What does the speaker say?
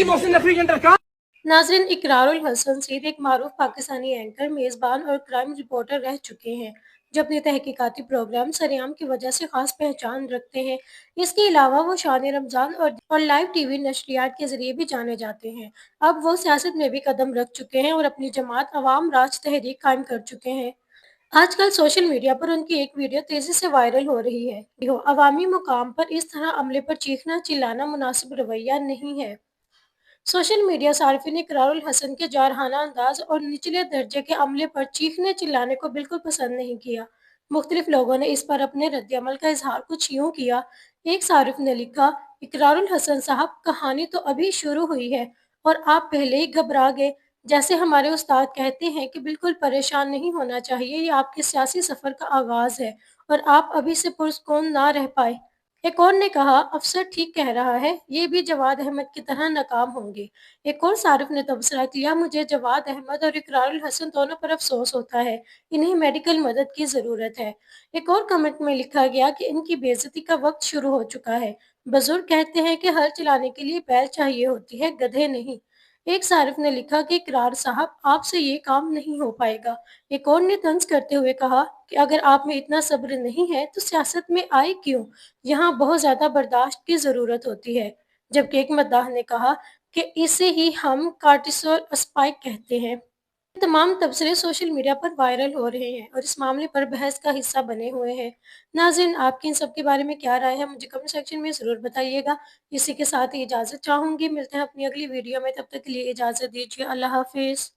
मोहसिन नकवी के अंदर कहा। नाज़रीन, इकरारुल हसन सईद एक मारूफ पाकिस्तानी एंकर, मेज़बान और क्राइम रिपोर्टर रह चुके हैं जो अपने तहकीकाती प्रोग्राम सरेआम की वजह से खास पहचान रखते हैं। इसके अलावा वो शान रमज़ान और लाइव टीवी नशरियात के जरिए भी जाने जाते हैं। अब वो सियासत में भी कदम रख चुके हैं और अपनी जमात अवाम राज तहरीक कायम कर चुके हैं। आजकल सोशल मीडिया पर उनकी एक वीडियो तेजी से वायरल हो रही है। अवामी मुकाम पर इस तरह अमले पर चीखना चिल्लाना मुनासिब रवैया नहीं है। सोशल मीडिया सार्फिन ने इकरारुल हसन के जारहाना अंदाज और निचले दर्जे के अमले पर चीखने चिल्लाने को बिल्कुल पसंद नहीं किया। मुख्तलिफ लोगों ने इस पर अपने रद्दअमल का इजहार कुछ यूं किया। एक सारिफ ने लिखा, इकरारुल हसन साहब, कहानी तो अभी शुरू हुई है और आप पहले ही घबरा गए। जैसे हमारे उस्ताद कहते हैं कि बिल्कुल परेशान नहीं होना चाहिए, ये आपके सियासी सफर का आगाज है और आप अभी से पुरस्कून ना रह पाए। एक और ने कहा, अफसर ठीक कह रहा है, ये भी जवाद अहमद की तरह नाकाम होंगे। एक और सारिफ ने तबसरा किया, मुझे जवाद अहमद और इकरारुल हसन दोनों पर अफसोस होता है, इन्हें मेडिकल मदद की ज़रूरत है। एक और कमेंट में लिखा गया कि इनकी बेइज्जती का वक्त शुरू हो चुका है। बुजुर्ग कहते हैं कि हल चलाने के लिए बैल चाहिए होती है, गधे नहीं। एक सारिफ ने लिखा कि इकरार साहब, आपसे ये काम नहीं हो पाएगा। एक और ने तंज करते हुए कहा कि अगर आप में इतना सब्र नहीं है तो सियासत में आए क्यों? यहाँ बहुत ज़्यादा बर्दाश्त की ज़रूरत होती है। जबकि एक मद्दाह ने कहा कि इसे ही हम कार्टिसोल स्पाइक कहते हैं। तमाम तबसरे सोशल मीडिया पर वायरल हो रहे हैं और इस मामले पर बहस का हिस्सा बने हुए हैं। नाज़रीन, आपकी इन सब के बारे में क्या राय है, मुझे कमेंट सेक्शन में ज़रूर बताइएगा। इसी के साथ ही इजाज़त चाहूँगी। मिलते हैं अपनी अगली वीडियो में, तब तक के लिए इजाज़त दीजिए। अल्लाह हाफ़िज़।